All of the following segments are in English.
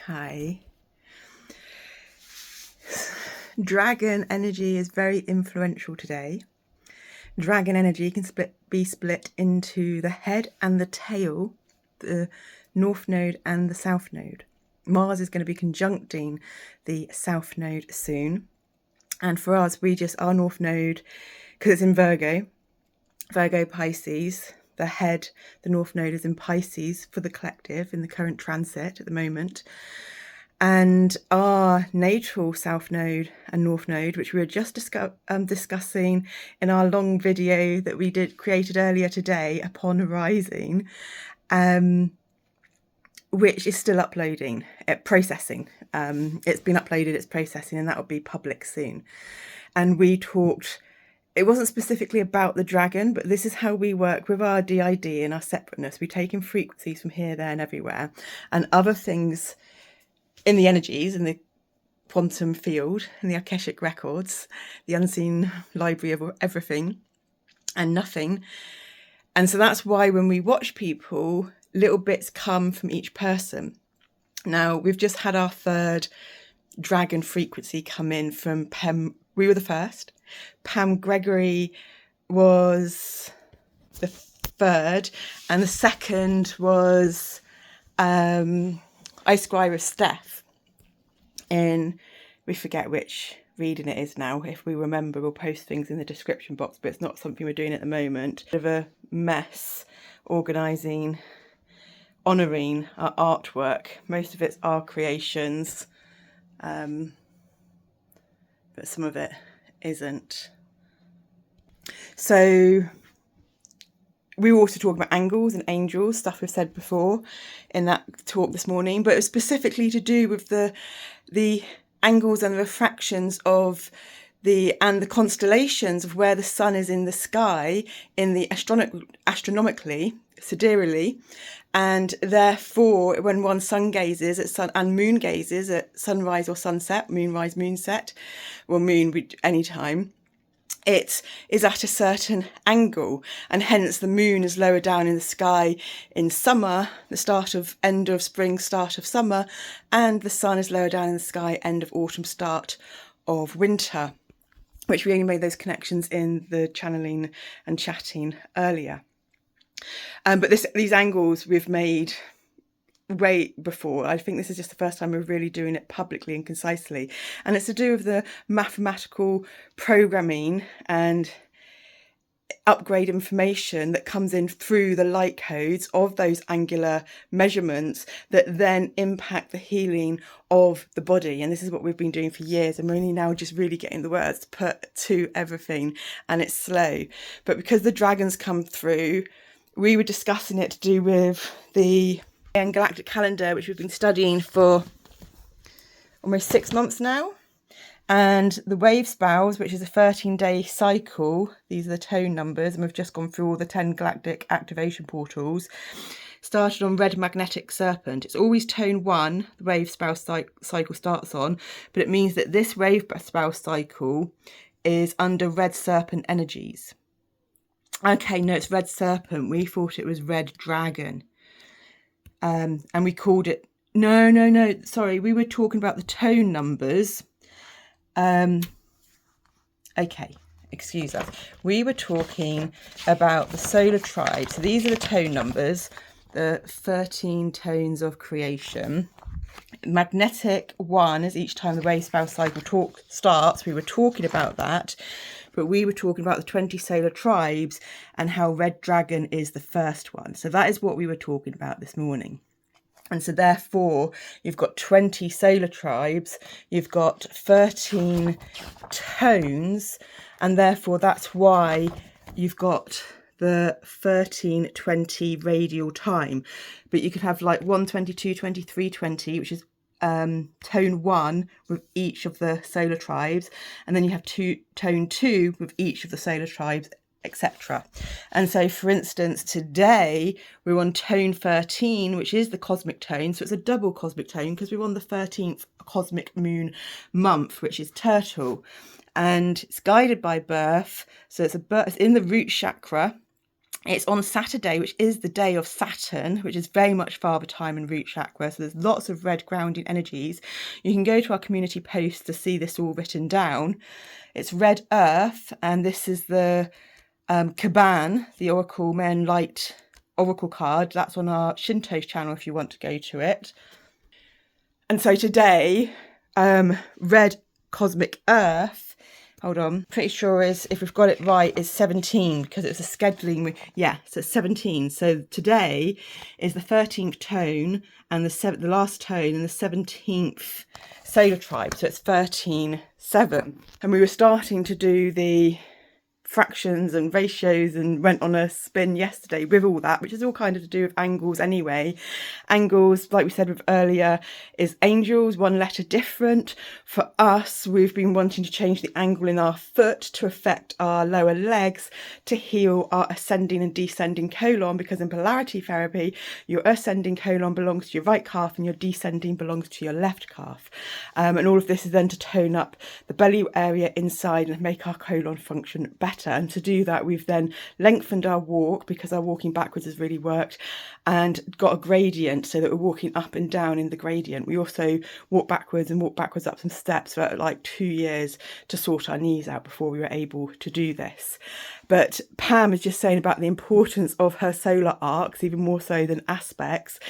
Hi. Dragon energy is very influential today. Dragon energy can be split into the head and the tail, the North Node and the South Node. Mars is going to be conjuncting the South Node soon. And for us, our North Node, because it's in Virgo Pisces, the head, the North Node is in Pisces for the collective in the current transit at the moment. And our natal South Node and North Node, which we were just discussing in our long video that we created earlier today upon rising, which is still processing. It's been uploaded, it's processing, and that will be public soon. And we talked, it wasn't specifically about the dragon, but this is how we work with our DID and our separateness. We take in frequencies from here, there, and everywhere, and other things in the energies, in the quantum field, in the Akashic records, the unseen library of everything and nothing. And so that's why when we watch people, little bits come from each person. Now, we've just had our third dragon frequency come in from Pam. We were the first. Pam Gregory was the third. And the second was I Squire with Steph. And we forget which reading it is now. If we remember, we'll post things in the description box, but it's not something we're doing at the moment. Bit of a mess organising, honouring our artwork. Most of it's our creations, but some of it isn't. So we were also talking about angels and angels, stuff we've said before in that talk this morning, but it was specifically to do with the angles and the refractions of the constellations of where the sun is in the sky in the astronomically, sidereally, and therefore when one sun gazes at sun and moon gazes at sunrise or sunset, moonrise, moonset, or moon any time, it is at a certain angle, and hence the moon is lower down in the sky in summer, the end of spring, start of summer, and the sun is lower down in the sky, end of autumn, start of winter, which we only made those connections in the channeling and chatting earlier. But these angles we've made way before. I think this is just the first time we're really doing it publicly and concisely, and it's to do with the mathematical programming and upgrade information that comes in through the light codes of those angular measurements that then impact the healing of the body. And this is what we've been doing for years, and we're only now just really getting the words put to everything, and it's slow. But because the dragons come through, we were discussing it to do with the galactic calendar, which we've been studying for almost 6 months now, and the wave spells, which is a 13-day cycle. These are the tone numbers, and we've just gone through all the 10 galactic activation portals. Started on red magnetic serpent. It's always tone 1 the wave spell cycle starts on, but it means that this wave spell cycle is under red serpent energies. Okay, no, it's red serpent. We thought it was red dragon. And we called it, no, sorry, we were talking about the tone numbers. Okay, excuse us. We were talking about the solar tribe. So these are the tone numbers, the 13 tones of creation. Magnetic 1 is each time the wave spell cycle starts. We were talking about that, but we were talking about the 20 solar tribes and how red dragon is the first one. So that is what we were talking about this morning. And so therefore you've got 20 solar tribes, you've got 13 tones, and therefore that's why you've got the 1320 radial time. But you could have like 122, 23, 20, which is tone 1 with each of the solar tribes, and then you have tone 2 with each of the solar tribes, etc. And so, for instance, today we're on tone 13, which is the cosmic tone. So it's a double cosmic tone because we're on the 13th cosmic moon month, which is Turtle, and it's guided by birth. So it's in the root chakra, It's on Saturday, which is the day of Saturn, which is very much Father Time and root chakra. So there's lots of red grounding energies. You can go to our community post to see this all written down. It's red earth, and this is the Kaban, the Oracle Men Light Oracle card. That's on our Shinto channel if you want to go to it. And so today, red cosmic earth, hold on, pretty sure is, if we've got it right, is 17, because it's a scheduling, yeah, so it's 17. So today is the 13th tone and the last tone in the 17th solar tribe, so it's 13-7. And we were starting to do the fractions and ratios and went on a spin yesterday with all that, which is all kind of to do with angles anyway. Angles, like we said earlier, is angels, one letter different. For us, we've been wanting to change the angle in our foot to affect our lower legs to heal our ascending and descending colon, because in polarity therapy, your ascending colon belongs to your right calf and your descending belongs to your left calf. And all of this is then to tone up the belly area inside and make our colon function better. And to do that, we've then lengthened our walk, because our walking backwards has really worked, and got a gradient so that we're walking up and down in the gradient. We also walk backwards up some steps for like 2 years to sort our knees out before we were able to do this. But Pam is just saying about the importance of her solar arcs, even more so than aspects,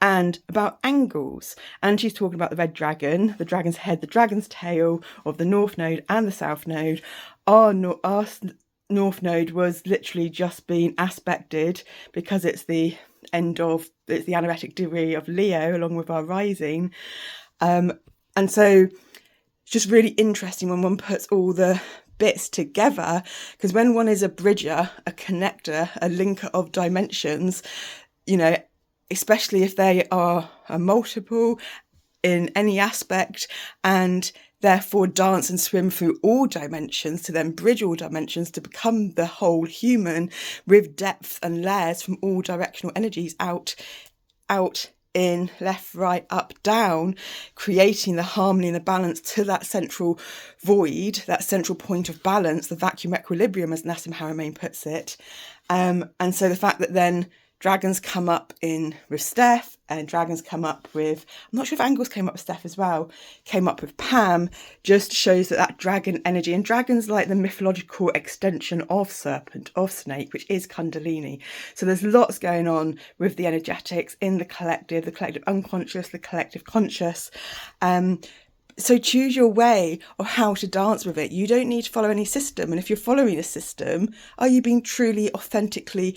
and about angles. And she's talking about the red dragon, the dragon's head, the dragon's tail of the north node and the south node. Our north node was literally just being aspected because it's the it's the anaretic degree of Leo along with our rising. And so it's just really interesting when one puts all the bits together, because when one is a bridger, a connector, a linker of dimensions, you know, especially if they are a multiple in any aspect, and therefore dance and swim through all dimensions to then bridge all dimensions to become the whole human with depth and layers from all directional energies out, in, left, right, up, down, creating the harmony and the balance to that central void, that central point of balance, the vacuum equilibrium, as Nassim Haramein puts it. And so the fact that then dragons come up with Steph, and dragons come up with, I'm not sure if angles came up with Steph as well, came up with Pam, just shows that dragon energy, and dragon's like the mythological extension of serpent, of snake, which is Kundalini. So there's lots going on with the energetics in the collective unconscious, the collective conscious. So choose your way of how to dance with it. You don't need to follow any system. And if you're following a system, are you being truly, authentically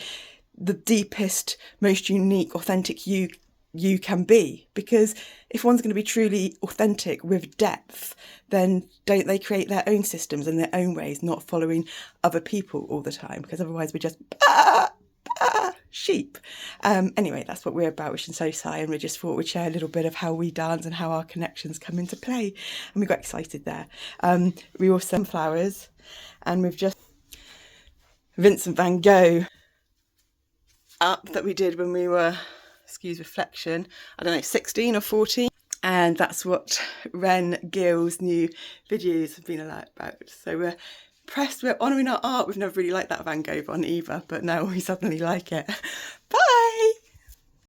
the deepest, most unique, authentic you can be? Because if one's going to be truly authentic with depth, then don't they create their own systems and their own ways, not following other people all the time? Because otherwise we're just sheep. Anyway, that's what we're about with Shinto Sai, and we just thought we'd share a little bit of how we dance and how our connections come into play. And we got excited there. We also flowers, and we've just Vincent van Gogh up that we did when we were, excuse reflection, I don't know, 16 or 14. And that's what Ren Gill's new videos have been about. So we're impressed, we're honouring our art. We've never really liked that Van Gogh one either, but now we suddenly like it. Bye!